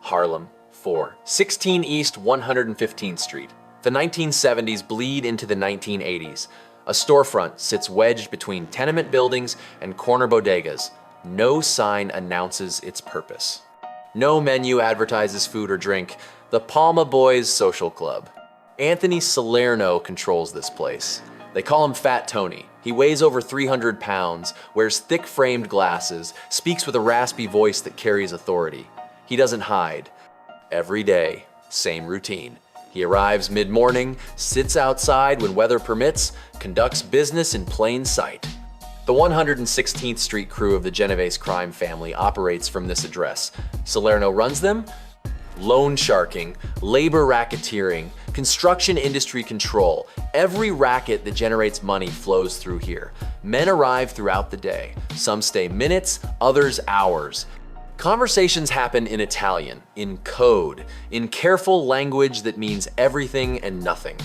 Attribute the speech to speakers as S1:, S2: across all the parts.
S1: Harlem, 4. 16 East 115th Street. The 1970s bleed into the 1980s. A storefront sits wedged between tenement buildings and corner bodegas. No sign announces its purpose. No menu advertises food or drink. The Palma Boys Social Club. Anthony Salerno controls this place. They call him Fat Tony. He weighs over 300 pounds, wears thick-framed glasses, speaks with a raspy voice that carries authority. He doesn't hide. Every day, same routine. He arrives mid-morning, sits outside when weather permits, conducts business in plain sight. The 116th Street crew of the Genovese crime family operates from this address. Salerno runs them. Loan sharking, labor racketeering, construction industry control. Every racket that generates money flows through here. Men arrive throughout the day. Some stay minutes, others hours. Conversations happen in Italian, in code, in careful language that means everything and nothing.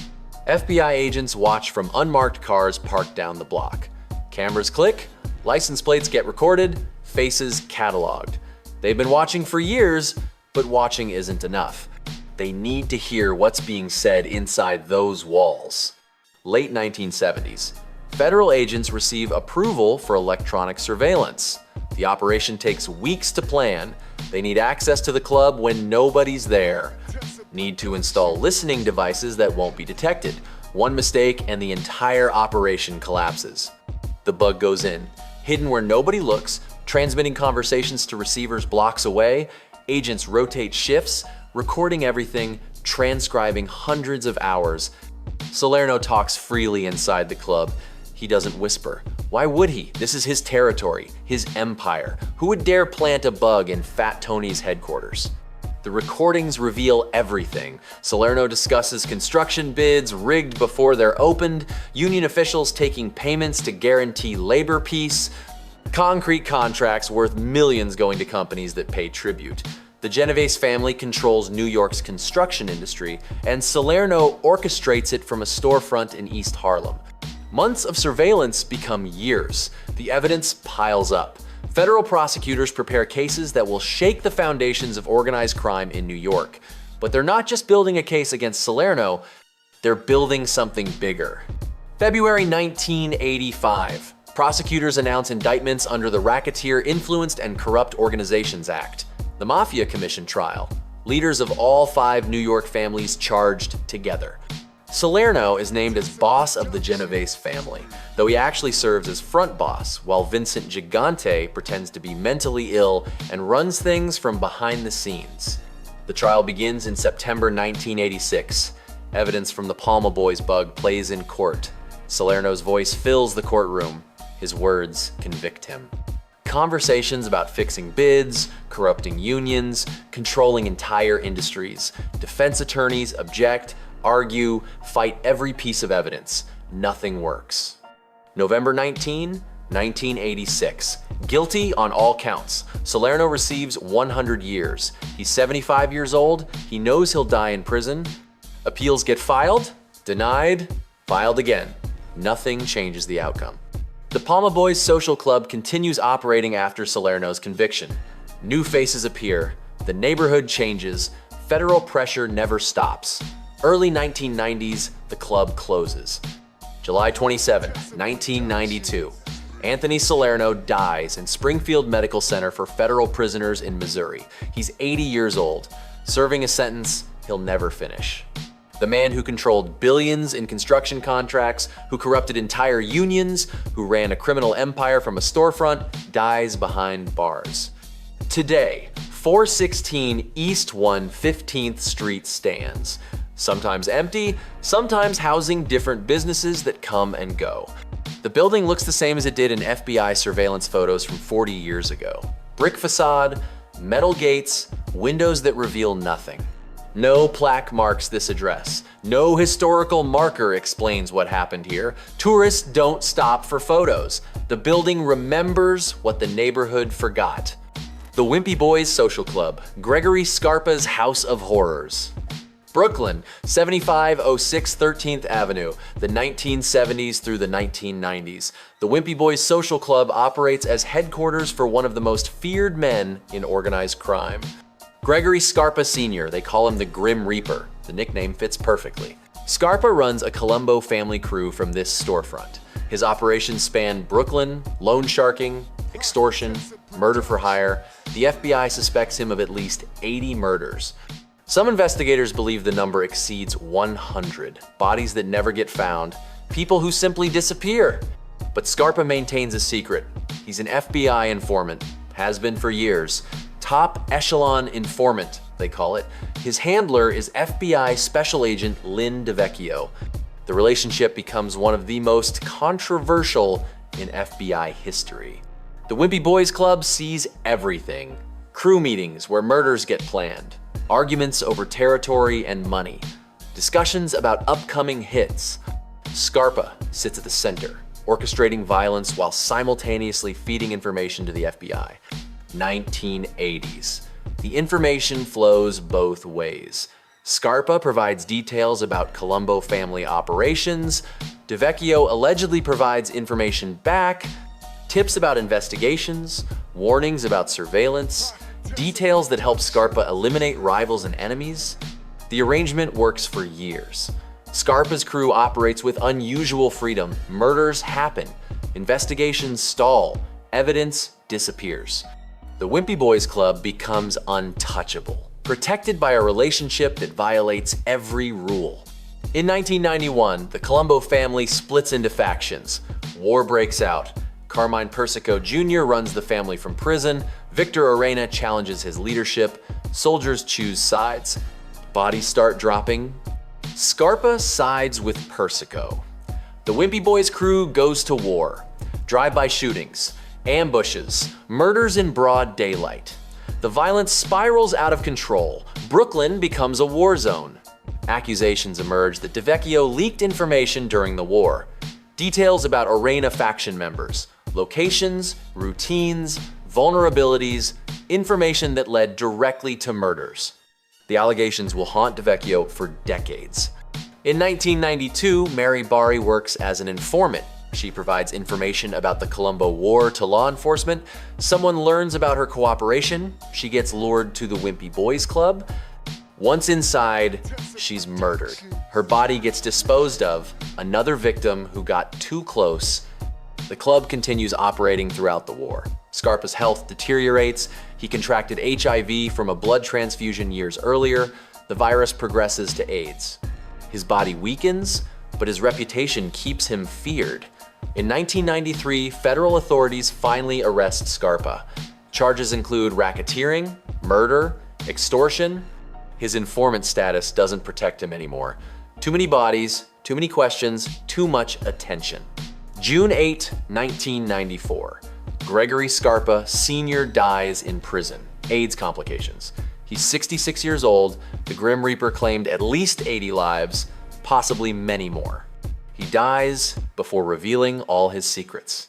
S1: FBI agents watch from unmarked cars parked down the block. Cameras click, license plates get recorded, faces cataloged. They've been watching for years, but watching isn't enough. They need to hear what's being said inside those walls. Late 1970s. Federal agents receive approval for electronic surveillance. The operation takes weeks to plan. They need access to the club when nobody's there. Need to install listening devices that won't be detected. One mistake and the entire operation collapses. The bug goes in, hidden where nobody looks, transmitting conversations to receivers blocks away. Agents rotate shifts, recording everything, transcribing hundreds of hours. Salerno talks freely inside the club. He doesn't whisper. Why would he? This is his territory, his empire. Who would dare plant a bug in Fat Tony's headquarters? The recordings reveal everything. Salerno discusses construction bids rigged before they're opened, union officials taking payments to guarantee labor peace, concrete contracts worth millions going to companies that pay tribute. The Genovese family controls New York's construction industry, and Salerno orchestrates it from a storefront in East Harlem. Months of surveillance become years. The evidence piles up. Federal prosecutors prepare cases that will shake the foundations of organized crime in New York. But they're not just building a case against Salerno, they're building something bigger. February 1985. Prosecutors announce indictments under the Racketeer Influenced and Corrupt Organizations Act. The Mafia Commission trial. Leaders of all 5 New York families charged together. Salerno is named as boss of the Genovese family, though he actually serves as front boss, while Vincent Gigante pretends to be mentally ill and runs things from behind the scenes. The trial begins in September 1986. Evidence from the Palma Boys bug plays in court. Salerno's voice fills the courtroom. His words convict him. Conversations about fixing bids, corrupting unions, controlling entire industries. Defense attorneys object, argue, fight every piece of evidence. Nothing works. November 19, 1986. Guilty on all counts. Salerno receives 100 years. He's 75 years old. He knows he'll die in prison. Appeals get filed, denied, filed again. Nothing changes the outcome. The Palma Boys Social Club continues operating after Salerno's conviction. New faces appear. The neighborhood changes. Federal pressure never stops. Early 1990s, the club closes. July 27, 1992. Anthony Salerno dies in Springfield Medical Center for federal prisoners in Missouri. He's 80 years old, serving a sentence he'll never finish. The man who controlled billions in construction contracts, who corrupted entire unions, who ran a criminal empire from a storefront, dies behind bars. Today, 416 East 115th Street stands. Sometimes empty, sometimes housing different businesses that come and go. The building looks the same as it did in FBI surveillance photos from 40 years ago. Brick facade, metal gates, windows that reveal nothing. No plaque marks this address. No historical marker explains what happened here. Tourists don't stop for photos. The building remembers what the neighborhood forgot. The Wimpy Boys Social Club, Gregory Scarpa's House of Horrors. Brooklyn, 7506 13th Avenue, the 1970s through the 1990s. The Wimpy Boys Social Club operates as headquarters for one of the most feared men in organized crime. Gregory Scarpa Sr., they call him the Grim Reaper. The nickname fits perfectly. Scarpa runs a Colombo family crew from this storefront. His operations span Brooklyn, loan sharking, extortion, murder for hire. The FBI suspects him of at least 80 murders. Some investigators believe the number exceeds 100. Bodies that never get found, people who simply disappear. But Scarpa maintains a secret. He's an FBI informant, has been for years. Top echelon informant, they call it. His handler is FBI Special Agent Lynn DeVecchio. The relationship becomes one of the most controversial in FBI history. The Wimpy Boys Club sees everything. Crew meetings where murders get planned, arguments over territory and money, discussions about upcoming hits. Scarpa sits at the center, orchestrating violence while simultaneously feeding information to the FBI. 1980s. The information flows both ways. Scarpa provides details about Colombo family operations. DeVecchio allegedly provides information back, tips about investigations, warnings about surveillance, details that help Scarpa eliminate rivals and enemies. The arrangement works for years. Scarpa's crew operates with unusual freedom. Murders happen. Investigations stall. Evidence disappears. The Wimpy Boys Club becomes untouchable, protected by a relationship that violates every rule. In 1991, the Colombo family splits into factions. War breaks out. Carmine Persico Jr. runs the family from prison. Victor Arena challenges his leadership. Soldiers choose sides. Bodies start dropping. Scarpa sides with Persico. The Wimpy Boys crew goes to war. Drive-by shootings, ambushes, murders in broad daylight. The violence spirals out of control. Brooklyn becomes a war zone. Accusations emerge that DeVecchio leaked information during the war. Details about Arena faction members, locations, routines, vulnerabilities, information that led directly to murders. The allegations will haunt DeVecchio for decades. In 1992, Mary Bari works as an informant. She provides information about the Colombo War to law enforcement. Someone learns about her cooperation. She gets lured to the Wimpy Boys Club. Once inside, she's murdered. Her body gets disposed of. Another victim who got too close. The club continues operating throughout the war. Scarpa's health deteriorates. He contracted HIV from a blood transfusion years earlier. The virus progresses to AIDS. His body weakens, but his reputation keeps him feared. In 1993, federal authorities finally arrest Scarpa. Charges include racketeering, murder, extortion. His informant status doesn't protect him anymore. Too many bodies, too many questions, too much attention. June 8, 1994. Gregory Scarpa Sr. dies in prison. AIDS complications. He's 66 years old. The Grim Reaper claimed at least 80 lives, possibly many more. He dies before revealing all his secrets.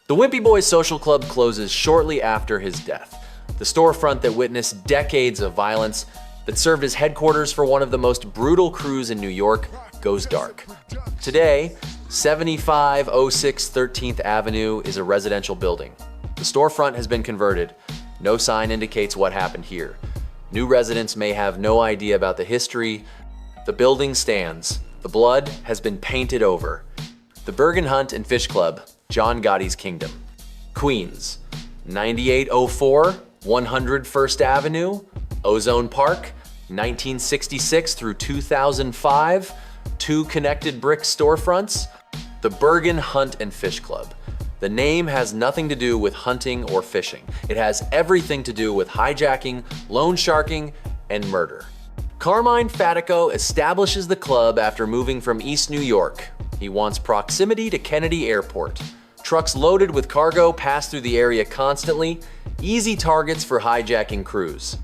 S1: The Wimpy Boys Social Club closes shortly after his death. The storefront that witnessed decades of violence, that served as headquarters for one of the most brutal crews in New York, goes dark. Today, 7506 13th Avenue is a residential building. The storefront has been converted. No sign indicates what happened here. New residents may have no idea about the history. The building stands. The blood has been painted over. The Bergin Hunt and Fish Club, John Gotti's Kingdom. Queens, 9804 100 First Avenue, Ozone Park, 1966 through 2005, 2 connected brick storefronts. The Bergin Hunt and Fish Club. The name has nothing to do with hunting or fishing. It has everything to do with hijacking, loan sharking, and murder. Carmine Fatico establishes the club after moving from East New York. He wants proximity to Kennedy Airport. Trucks loaded with cargo pass through the area constantly, easy targets for hijacking crews.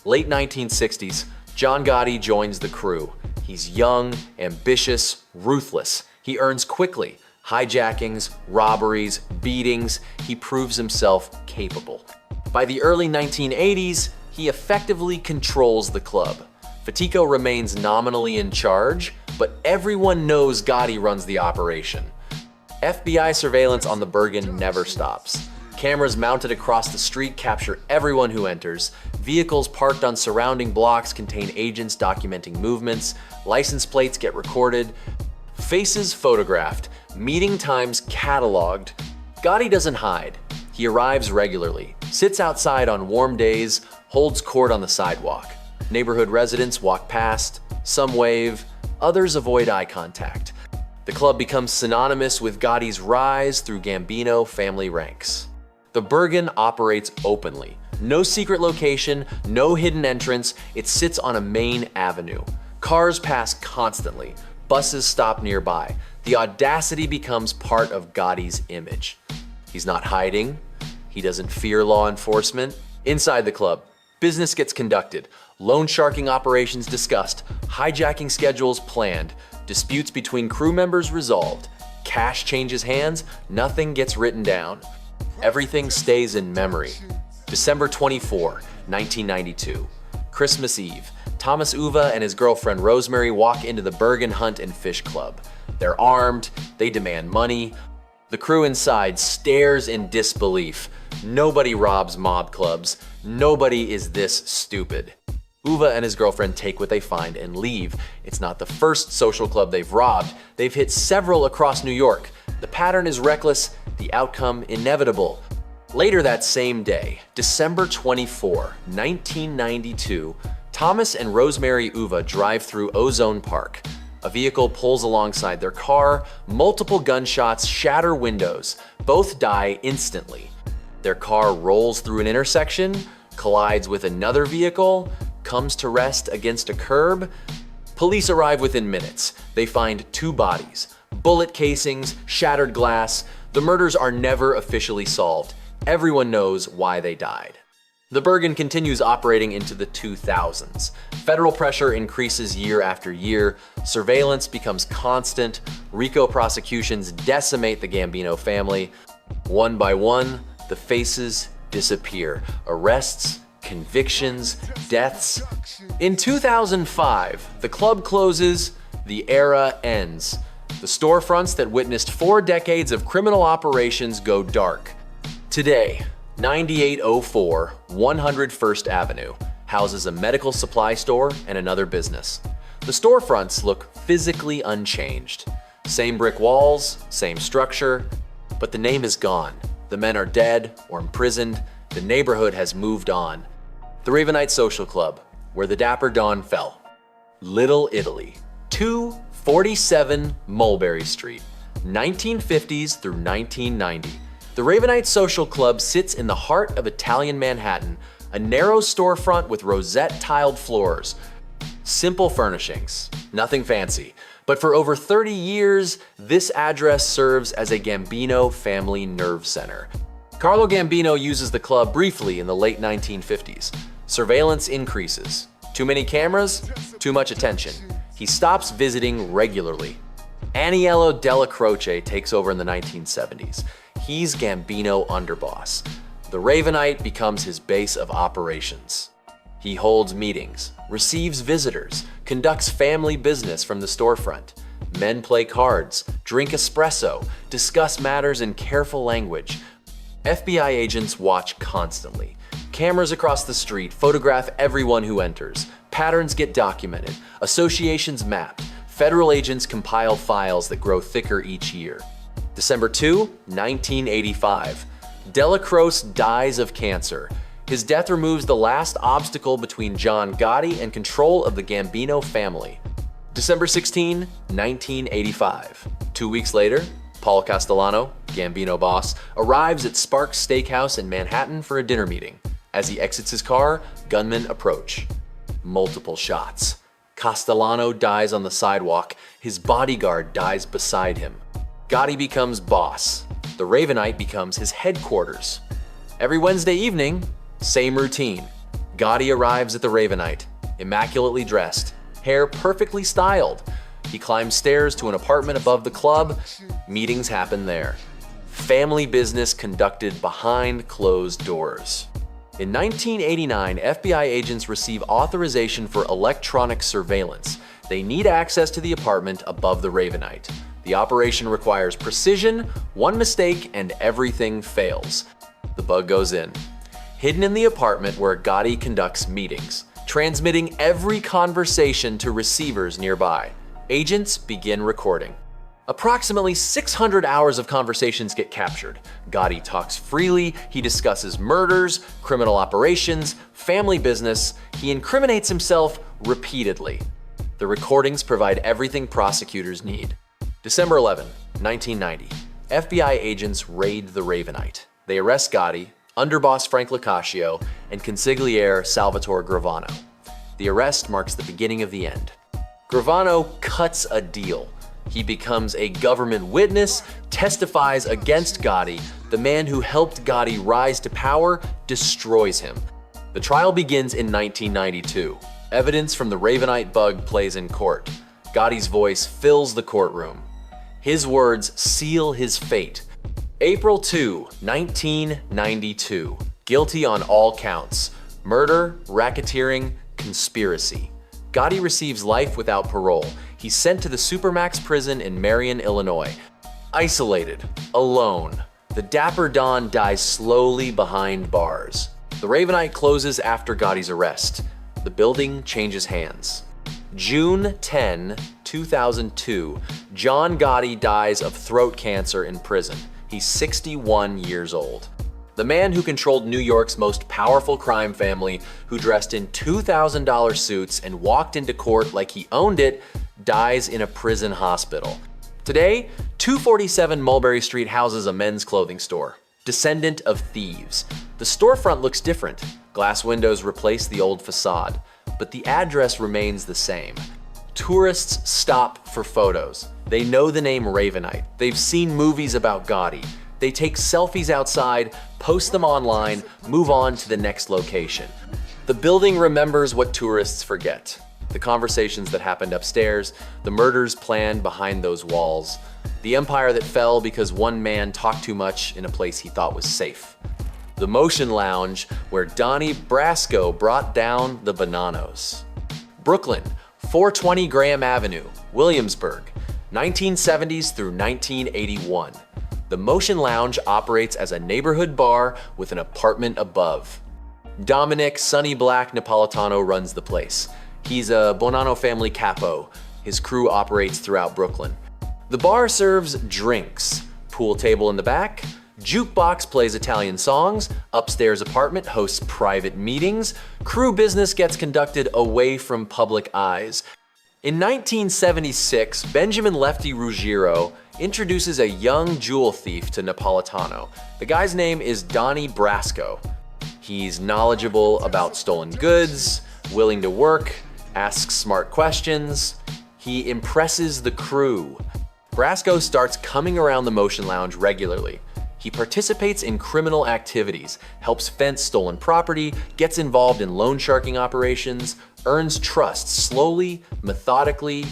S1: Late 1960s, John Gotti joins the crew. He's young, ambitious, ruthless. He earns quickly. Hijackings, robberies, beatings, he proves himself capable. By the early 1980s, he effectively controls the club. Fatico remains nominally in charge, but everyone knows Gotti runs the operation. FBI surveillance on the Bergin never stops. Cameras mounted across the street capture everyone who enters. Vehicles parked on surrounding blocks contain agents documenting movements, license plates get recorded, faces photographed, meeting times cataloged. Gotti doesn't hide. He arrives regularly, sits outside on warm days, holds court on the sidewalk. Neighborhood residents walk past, some wave, others avoid eye contact. The club becomes synonymous with Gotti's rise through Gambino family ranks. The Bergin operates openly. No secret location, no hidden entrance, it sits on a main avenue. Cars pass constantly, buses stop nearby. The audacity becomes part of Gotti's image. He's not hiding, he doesn't fear law enforcement. Inside the club, business gets conducted, loan sharking operations discussed, hijacking schedules planned, disputes between crew members resolved, cash changes hands, nothing gets written down. Everything stays in memory. December 24, 1992, Christmas Eve. Thomas Uva and his girlfriend Rosemary walk into the Bergin Hunt and Fish Club. They're armed, they demand money. The crew inside stares in disbelief. Nobody robs mob clubs. Nobody is this stupid. Uva and his girlfriend take what they find and leave. It's not the first social club they've robbed. They've hit several across New York. The pattern is reckless, the outcome inevitable. Later that same day, December 24, 1992, Thomas and Rosemary Uva drive through Ozone Park. A vehicle pulls alongside their car, multiple gunshots shatter windows. Both die instantly. Their car rolls through an intersection, collides with another vehicle, comes to rest against a curb. Police arrive within minutes. They find 2 bodies, bullet casings, shattered glass. The murders are never officially solved. Everyone knows why they died. The Bergin continues operating into the 2000s. Federal pressure increases year after year. Surveillance becomes constant. RICO prosecutions decimate the Gambino family. One by one, the faces disappear. Arrests, convictions, deaths. In 2005, the club closes, the era ends. The storefronts that witnessed 4 decades of criminal operations go dark. Today, 9804 101st Avenue houses a medical supply store and another business. The storefronts look physically unchanged. Same brick walls, same structure, but the name is gone. The men are dead or imprisoned. The neighborhood has moved on. The Ravenite Social Club, where the Dapper Dawn fell. Little Italy, 247 Mulberry Street, 1950s through 1990. The Ravenite Social Club sits in the heart of Italian Manhattan, a narrow storefront with rosette-tiled floors. Simple furnishings, nothing fancy. But for over 30 years, this address serves as a Gambino family nerve center. Carlo Gambino uses the club briefly in the late 1950s. Surveillance increases. Too many cameras, too much attention. He stops visiting regularly. Aniello Della Croce takes over in the 1970s. He's Gambino underboss. The Ravenite becomes his base of operations. He holds meetings, receives visitors, conducts family business from the storefront. Men play cards, drink espresso, discuss matters in careful language. FBI agents watch constantly. Cameras across the street photograph everyone who enters. Patterns get documented, associations mapped. Federal agents compile files that grow thicker each year. December 2, 1985. Della Croce dies of cancer. His death removes the last obstacle between John Gotti and control of the Gambino family. December 16, 1985. 2 weeks later, Paul Castellano, Gambino boss, arrives at Sparks Steakhouse in Manhattan for a dinner meeting. As he exits his car, gunmen approach. Multiple shots. Castellano dies on the sidewalk. His bodyguard dies beside him. Gotti becomes boss. The Ravenite becomes his headquarters. Every Wednesday evening, same routine. Gotti arrives at the Ravenite, immaculately dressed, hair perfectly styled. He climbs stairs to an apartment above the club. Meetings happen there. Family business conducted behind closed doors. In 1989, FBI agents receive authorization for electronic surveillance. They need access to the apartment above the Ravenite. The operation requires precision, one mistake, and everything fails. The bug goes in. hidden in the apartment where Gotti conducts meetings, transmitting every conversation to receivers nearby. Agents begin recording. Approximately 600 hours of conversations get captured. Gotti talks freely, he discusses murders, criminal operations, family business, he incriminates himself repeatedly. The recordings provide everything prosecutors need. December 11, 1990. FBI agents raid the Ravenite. They arrest Gotti, underboss Frank Locascio, and consigliere Salvatore Gravano. The arrest marks the beginning of the end. Gravano cuts a deal. He becomes a government witness, testifies against Gotti. The man who helped Gotti rise to power destroys him. The trial begins in 1992. Evidence from the Ravenite bug plays in court. Gotti's voice fills the courtroom. His words seal his fate. April 2, 1992. Guilty on all counts: murder, racketeering, conspiracy. Gotti receives life without parole. He's sent to the Supermax prison in Marion, Illinois. Isolated, alone, the dapper Don dies slowly behind bars. The Ravenite closes after Gotti's arrest. The building changes hands. June 10, 2002, John Gotti dies of throat cancer in prison. He's 61 years old. The man who controlled New York's most powerful crime family, who dressed in $2,000 suits and walked into court like he owned it, dies in a prison hospital. Today, 247 Mulberry Street houses a men's clothing store, descendant of thieves. The storefront looks different. Glass windows replace the old facade, but the address remains the same. Tourists stop for photos. They know the name Ravenite. They've seen movies about Gotti. They take selfies outside, post them online, move on to the next location. The building remembers what tourists forget: the conversations that happened upstairs, the murders planned behind those walls, the empire that fell because one man talked too much in a place he thought was safe. The Motion Lounge, where Donnie Brasco brought down the Bananos. Brooklyn, 420 Graham Avenue, Williamsburg, 1970s through 1981. The Motion Lounge operates as a neighborhood bar with an apartment above. Dominic Sonny Black Napolitano runs the place. He's a Bonanno family capo. His crew operates throughout Brooklyn. The bar serves drinks, pool table in the back, jukebox plays Italian songs, upstairs apartment hosts private meetings, crew business gets conducted away from public eyes. In 1976, Benjamin Lefty Ruggiero introduces a young jewel thief to Napolitano. The guy's name is Donnie Brasco. He's knowledgeable about stolen goods, willing to work, asks smart questions. He impresses the crew. Brasco starts coming around the Motion Lounge regularly. He participates in criminal activities, helps fence stolen property, gets involved in loan sharking operations, earns trust slowly, methodically.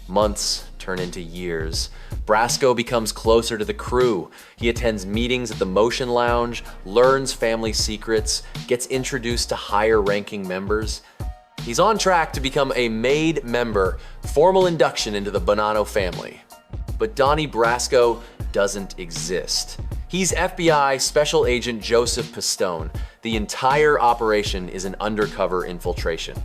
S1: Months turn into years. Brasco becomes closer to the crew. He attends meetings at the Motion Lounge, learns family secrets, gets introduced to higher-ranking members. He's on track to become a made member, formal induction into the Bonanno family. But Donnie Brasco doesn't exist. He's FBI Special Agent Joseph Pistone. The entire operation is an undercover infiltration.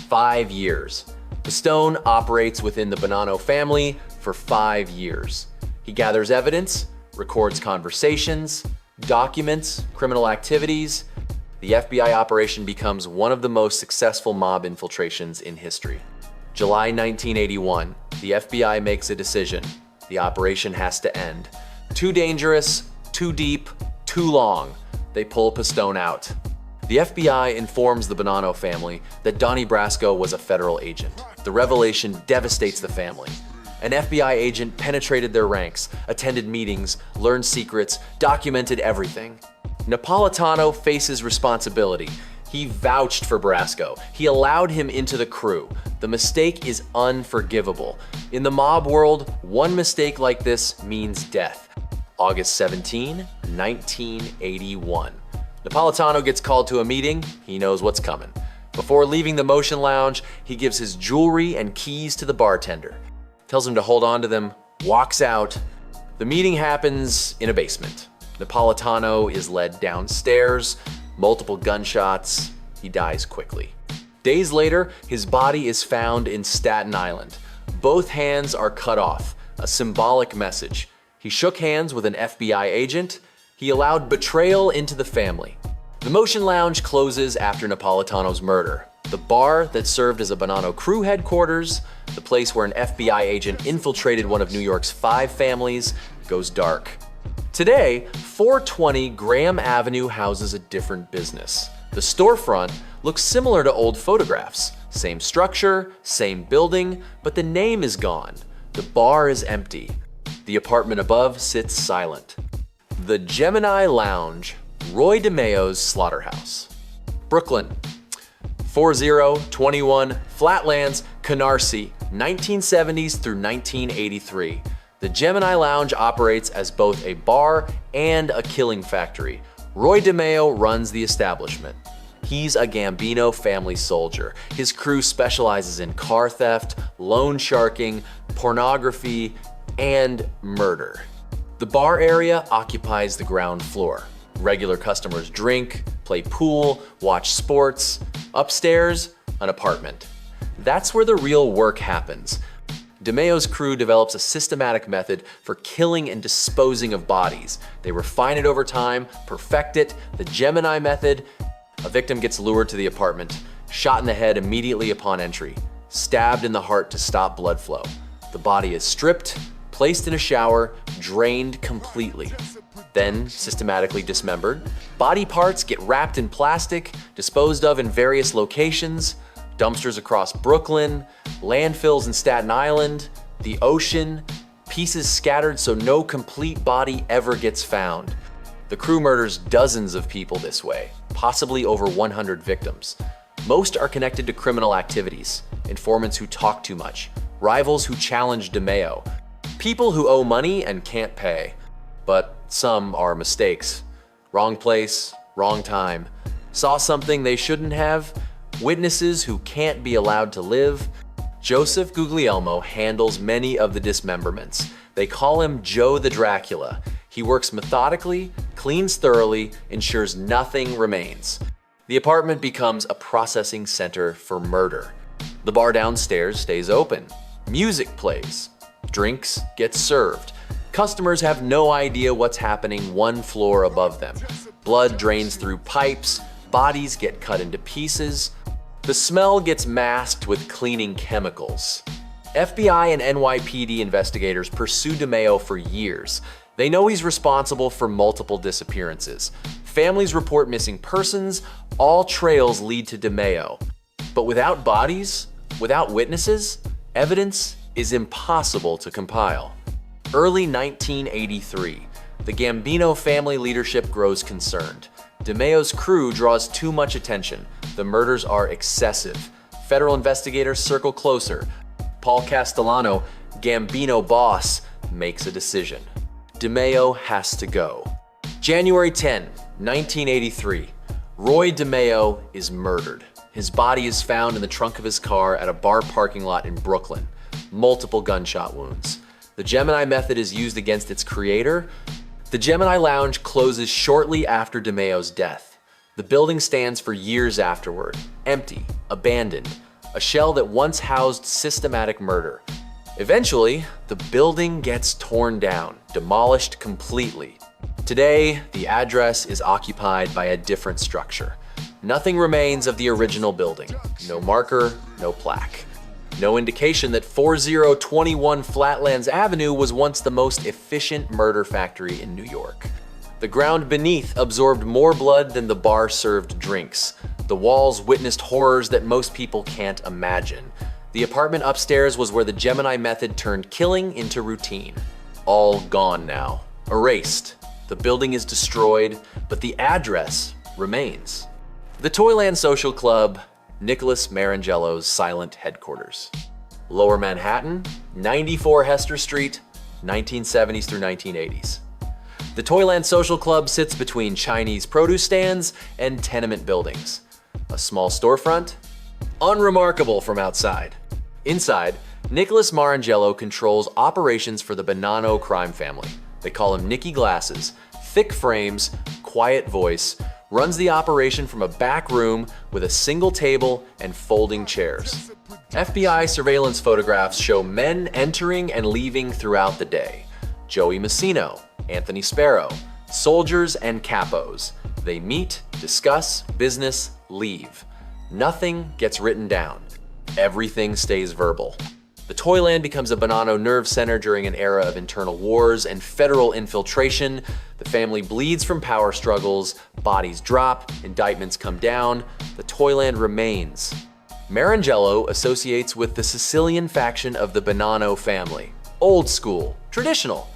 S1: 5 years. Pistone operates within the Bonanno family for 5 years. He gathers evidence, records conversations, documents criminal activities. The FBI operation becomes one of the most successful mob infiltrations in history. July 1981, the FBI makes a decision. The operation has to end. Too dangerous, too deep, too long. They pull Pistone out. The FBI informs the Bonanno family that Donnie Brasco was a federal agent. The revelation devastates the family. An FBI agent penetrated their ranks, attended meetings, learned secrets, documented everything. Napolitano faces responsibility. He vouched for Brasco. He allowed him into the crew. The mistake is unforgivable. In the mob world, one mistake like this means death. August 17, 1981. Napolitano gets called to a meeting. He knows what's coming. Before leaving the Motion Lounge, he gives his jewelry and keys to the bartender. Tells him to hold on to them, walks out. The meeting happens in a basement. Napolitano is led downstairs. Multiple gunshots, he dies quickly. Days later, his body is found in Staten Island. Both hands are cut off, a symbolic message. He shook hands with an FBI agent. He allowed betrayal into the family. The Motion Lounge closes after Napolitano's murder. The bar that served as a Bonanno crew headquarters, the place where an FBI agent infiltrated one of New York's 5 families, goes dark. Today, 420 Graham Avenue houses a different business. The storefront looks similar to old photographs. Same structure, same building, but the name is gone. The bar is empty. The apartment above sits silent. The Gemini Lounge, Roy DeMeo's slaughterhouse. Brooklyn, 4021 Flatlands, Canarsie, 1970s through 1983. The Gemini Lounge operates as both a bar and a killing factory. Roy DeMeo runs the establishment. He's a Gambino family soldier. His crew specializes in car theft, loan sharking, pornography, and murder. The bar area occupies the ground floor. Regular customers drink, play pool, watch sports. Upstairs, an apartment. That's where the real work happens. DeMeo's crew develops a systematic method for killing and disposing of bodies. They refine it over time, perfect it, the Gemini method. A victim gets lured to the apartment, shot in the head immediately upon entry, stabbed in the heart to stop blood flow. The body is stripped, placed in a shower, drained completely, then systematically dismembered. Body parts get wrapped in plastic, disposed of in various locations, dumpsters across Brooklyn, landfills in Staten Island, the ocean, pieces scattered so no complete body ever gets found. The crew murders dozens of people this way, possibly over 100 victims. Most are connected to criminal activities, informants who talk too much, rivals who challenge DeMeo, people who owe money and can't pay. But some are mistakes. Wrong place, wrong time. Saw something they shouldn't have. Witnesses who can't be allowed to live. Joseph Guglielmo handles many of the dismemberments. They call him Joe the Dracula. He works methodically, cleans thoroughly, ensures nothing remains. The apartment becomes a processing center for murder. The bar downstairs stays open. Music plays. Drinks get served. Customers have no idea what's happening one floor above them. Blood drains through pipes, bodies get cut into pieces. The smell gets masked with cleaning chemicals. FBI and NYPD investigators pursue DeMeo for years. They know he's responsible for multiple disappearances. Families report missing persons, all trails lead to DeMeo. But without bodies, without witnesses, evidence is impossible to compile. Early 1983, the Gambino family leadership grows concerned. DeMeo's crew draws too much attention. The murders are excessive. Federal investigators circle closer. Paul Castellano, Gambino boss, makes a decision. DeMeo has to go. January 10, 1983, Roy DeMeo is murdered. His body is found in the trunk of his car at a bar parking lot in Brooklyn. Multiple gunshot wounds. The Gemini method is used against its creator. The Gemini Lounge closes shortly after DeMeo's death. The building stands for years afterward, empty, abandoned, a shell that once housed systematic murder. Eventually, the building gets torn down, demolished completely. Today, the address is occupied by a different structure. Nothing remains of the original building. No marker, no plaque. No indication that 4021 Flatlands Avenue was once the most efficient murder factory in New York. The ground beneath absorbed more blood than the bar served drinks. The walls witnessed horrors that most people can't imagine. The apartment upstairs was where the Gemini method turned killing into routine. All gone now, erased. The building is destroyed, but the address remains. The Toyland Social Club, Nicholas Marangello's silent headquarters. Lower Manhattan, 94 Hester Street, 1970s through 1980s. The Toyland Social Club sits between Chinese produce stands and tenement buildings. A small storefront, unremarkable from outside. Inside, Nicholas Marangello controls operations for the Bonanno crime family. They call him Nicky Glasses, thick frames, quiet voice, runs the operation from a back room with a single table and folding chairs. FBI surveillance photographs show men entering and leaving throughout the day. Joey Messino, Anthony Sparrow, soldiers and capos. They meet, discuss, business, leave. Nothing gets written down. Everything stays verbal. The Toyland becomes a Bonanno nerve center during an era of internal wars and federal infiltration. The family bleeds from power struggles, bodies drop, indictments come down. The Toyland remains. Marangelo associates with the Sicilian faction of the Bonanno family. Old school, traditional.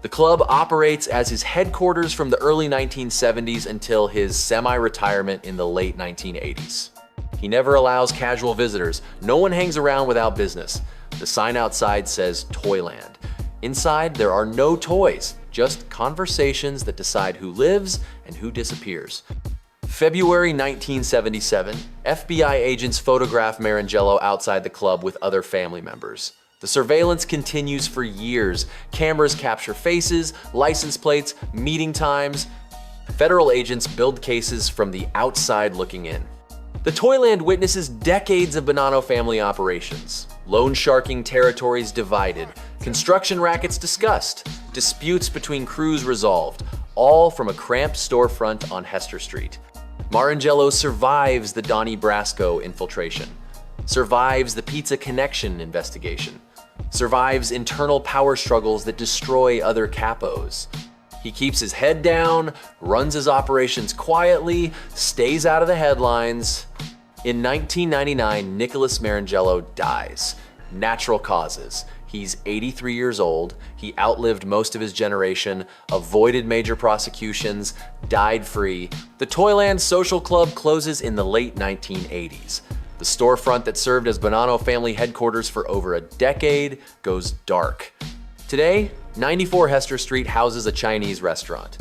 S1: The club operates as his headquarters from the early 1970s until his semi-retirement in the late 1980s. He never allows casual visitors. No one hangs around without business. The sign outside says Toyland. Inside, there are no toys, just conversations that decide who lives and who disappears. February 1977, FBI agents photograph Marangelo outside the club with other family members. The surveillance continues for years. Cameras capture faces, license plates, meeting times. Federal agents build cases from the outside looking in. The Toyland witnesses decades of Bonanno family operations. Loan sharking territories divided, construction rackets discussed, disputes between crews resolved, all from a cramped storefront on Hester Street. Marangelo survives the Donnie Brasco infiltration, survives the Pizza Connection investigation, survives internal power struggles that destroy other capos. He keeps his head down, runs his operations quietly, stays out of the headlines. In 1999, Nicholas Marangelo dies. Natural causes. He's 83 years old, he outlived most of his generation, avoided major prosecutions, died free. The Toyland Social Club closes in the late 1980s. The storefront that served as Bonanno family headquarters for over a decade goes dark. Today, 94 Hester Street houses a Chinese restaurant.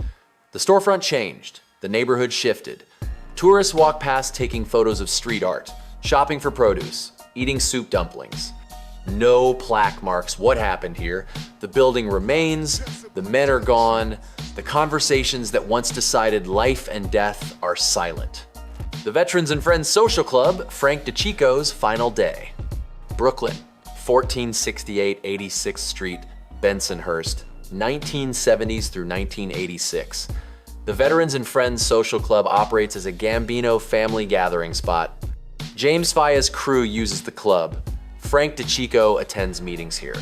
S1: The storefront changed, the neighborhood shifted. Tourists walk past taking photos of street art, shopping for produce, eating soup dumplings. No plaque marks what happened here. The building remains, the men are gone, the conversations that once decided life and death are silent. The Veterans and Friends Social Club, Frank DeCicco's final day. Brooklyn, 1468 86th Street, Bensonhurst, 1970s through 1986. The Veterans and Friends Social Club operates as a Gambino family gathering spot. James Faya's crew uses the club. Frank DeCicco attends meetings here.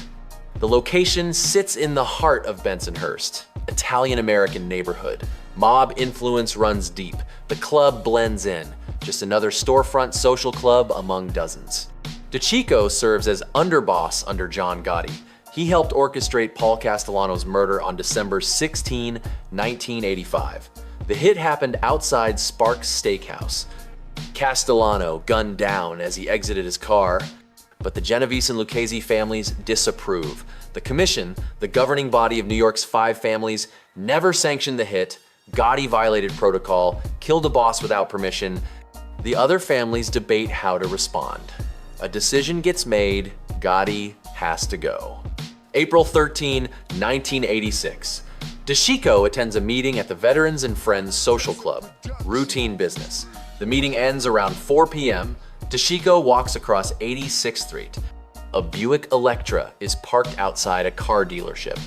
S1: The location sits in the heart of Bensonhurst, Italian-American neighborhood. Mob influence runs deep. The club blends in, just another storefront social club among dozens. DeCicco serves as underboss under John Gotti. He helped orchestrate Paul Castellano's murder on December 16, 1985. The hit happened outside Sparks Steakhouse. Castellano gunned down as he exited his car, but the Genovese and Lucchese families disapprove. The commission, the governing body of New York's 5 families, never sanctioned the hit. Gotti violated protocol, killed a boss without permission. The other families debate how to respond. A decision gets made, Gotti has to go. April 13, 1986. DeCicco attends a meeting at the Veterans and Friends Social Club. Routine business. The meeting ends around 4 p.m. DeCicco walks across 86th Street. A Buick Electra is parked outside a car dealership.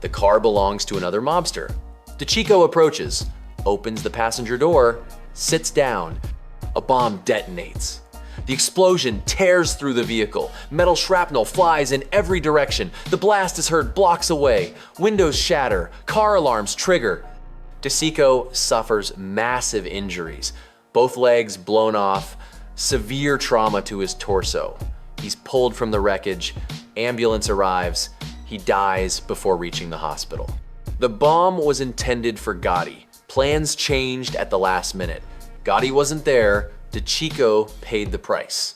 S1: The car belongs to another mobster. DeCicco approaches, opens the passenger door, sits down. A bomb detonates. The explosion tears through the vehicle. Metal shrapnel flies in every direction. The blast is heard blocks away. Windows shatter. Car alarms trigger. DeCicco suffers massive injuries. Both legs blown off. Severe trauma to his torso. He's pulled from the wreckage. Ambulance arrives. He dies before reaching the hospital. The bomb was intended for Gotti. Plans changed at the last minute. Gotti wasn't there. DeCicco paid the price.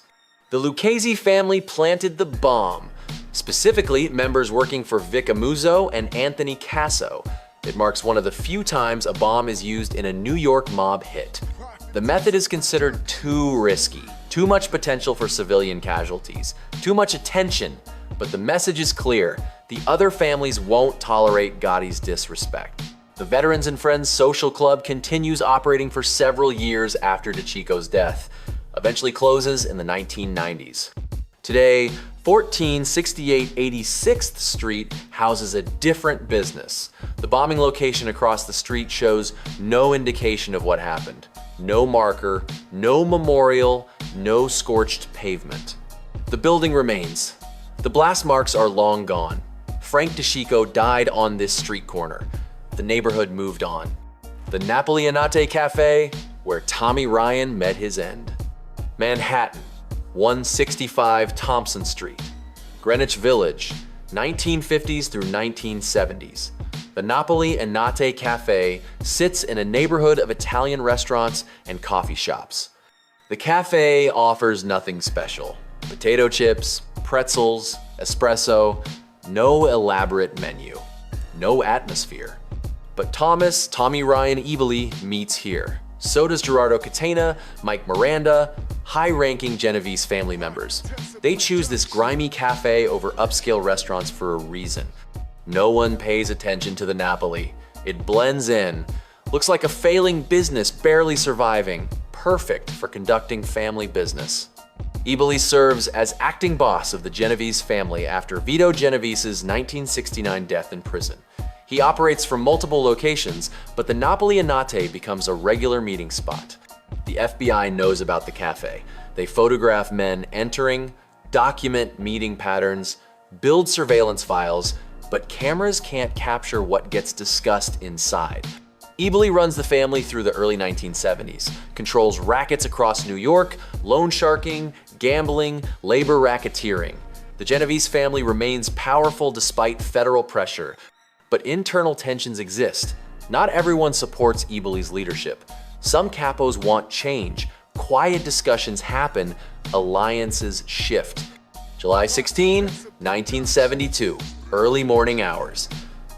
S1: The Lucchese family planted the bomb, specifically members working for Vic Amuzzo and Anthony Casso. It marks one of the few times a bomb is used in a New York mob hit. The method is considered too risky, too much potential for civilian casualties, too much attention, but the message is clear. The other families won't tolerate Gotti's disrespect. The Veterans and Friends Social Club continues operating for several years after DeCicco's death, eventually closes in the 1990s. Today, 1468 86th Street houses a different business. The bombing location across the street shows no indication of what happened. No marker, no memorial, no scorched pavement. The building remains. The blast marks are long gone. Frank DeCicco died on this street corner. The neighborhood moved on. The Napoli Enate Cafe, where Tommy Ryan met his end. Manhattan, 165 Thompson Street. Greenwich Village, 1950s through 1970s. The Napoli Enate Cafe sits in a neighborhood of Italian restaurants and coffee shops. The cafe offers nothing special. Potato chips, pretzels, espresso, no elaborate menu, no atmosphere. But Tommy Ryan Eboli meets here. So does Gerardo Catena, Mike Miranda, high-ranking Genovese family members. They choose this grimy cafe over upscale restaurants for a reason. No one pays attention to the Napoli. It blends in. Looks like a failing business barely surviving. Perfect for conducting family business. Eboli serves as acting boss of the Genovese family after Vito Genovese's 1969 death in prison. He operates from multiple locations, but the Napoli Enate becomes a regular meeting spot. The FBI knows about the cafe. They photograph men entering, document meeting patterns, build surveillance files, but cameras can't capture what gets discussed inside. Eboli runs the family through the early 1970s, controls rackets across New York, loan sharking, gambling, labor racketeering. The Genovese family remains powerful despite federal pressure, but internal tensions exist. Not everyone supports Eboli's leadership. Some capos want change. Quiet discussions happen, alliances shift. July 16, 1972, early morning hours.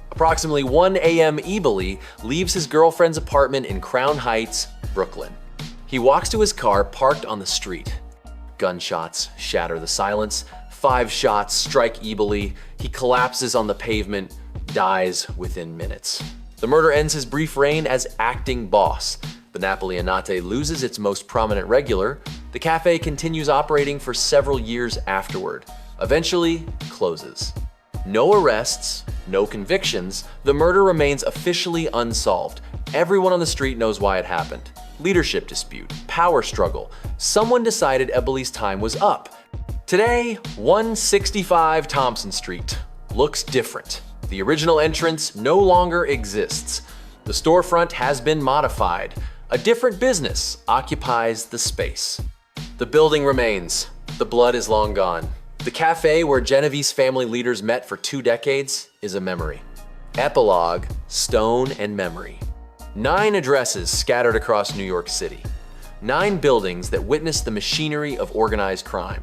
S1: Approximately 1 a.m. Eboli leaves his girlfriend's apartment in Crown Heights, Brooklyn. He walks to his car parked on the street. Gunshots shatter the silence. 5 shots strike Eboli. He collapses on the pavement, dies within minutes. The murder ends his brief reign as acting boss. The Napoli Enate loses its most prominent regular. The cafe continues operating for several years afterward, eventually closes. No arrests, no convictions, the murder remains officially unsolved. Everyone on the street knows why it happened. Leadership dispute, power struggle. Someone decided Eboli's time was up. Today, 165 Thompson Street looks different. The original entrance no longer exists. The storefront has been modified. A different business occupies the space. The building remains. The blood is long gone. The cafe where Genovese family leaders met for 2 decades is a memory. Epilogue, stone and memory. 9 addresses scattered across New York City. 9 buildings that witnessed the machinery of organized crime.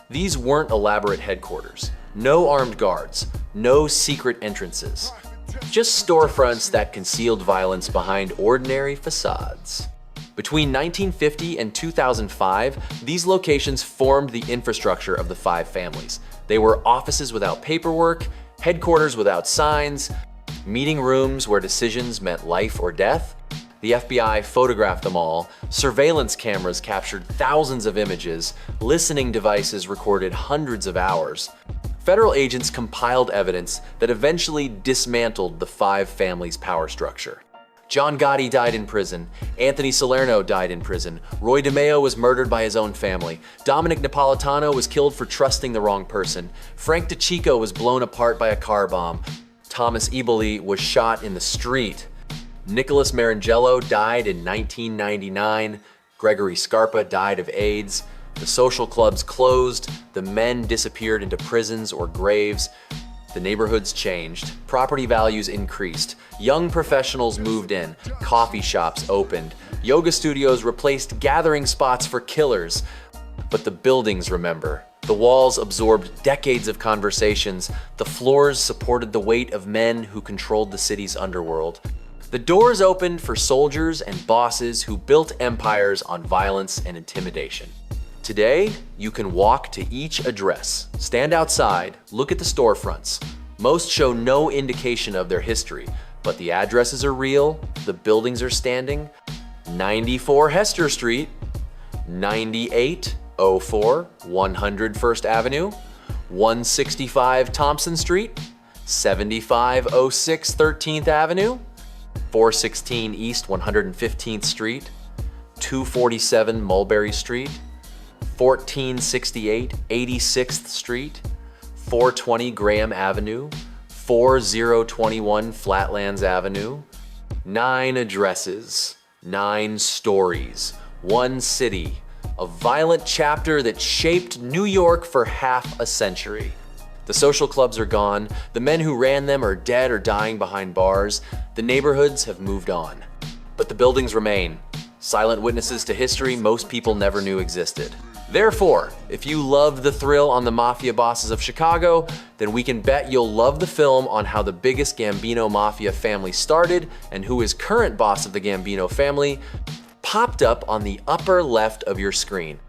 S1: These weren't elaborate headquarters. No armed guards. No secret entrances. Just storefronts that concealed violence behind ordinary facades. Between 1950 and 2005, these locations formed the infrastructure of the 5 families. They were offices without paperwork, headquarters without signs, meeting rooms where decisions meant life or death. The FBI photographed them all, surveillance cameras captured thousands of images, listening devices recorded hundreds of hours. Federal agents compiled evidence that eventually dismantled the 5 families' power structure. John Gotti died in prison. Anthony Salerno died in prison. Roy DeMeo was murdered by his own family. Dominic Napolitano was killed for trusting the wrong person. Frank DeCicco was blown apart by a car bomb. Thomas Eboli was shot in the street. Nicholas Marangello died in 1999. Gregory Scarpa died of AIDS. The social clubs closed. The men disappeared into prisons or graves. The neighborhoods changed. Property values increased. Young professionals moved in. Coffee shops opened. Yoga studios replaced gathering spots for killers. But the buildings remember. The walls absorbed decades of conversations. The floors supported the weight of men who controlled the city's underworld. The doors opened for soldiers and bosses who built empires on violence and intimidation. Today, you can walk to each address, stand outside, look at the storefronts. Most show no indication of their history. but the addresses are real, the buildings are standing. 94 Hester Street, 9804 100 First Avenue, 165 Thompson Street, 7506 13th Avenue, 416 East 115th Street, 247 Mulberry Street, 1468 86th Street, 420 Graham Avenue, 4021 Flatlands Avenue. 9 addresses, 9 stories, 1 city, a violent chapter that shaped New York for half a century. The social clubs are gone, the men who ran them are dead or dying behind bars, the neighborhoods have moved on. But the buildings remain, silent witnesses to history most people never knew existed. Therefore, if you loved the thrill on the mafia bosses of Chicago, then we can bet you'll love the film on how the biggest Gambino mafia family started and who is current boss of the Gambino family, popped up on the upper left of your screen.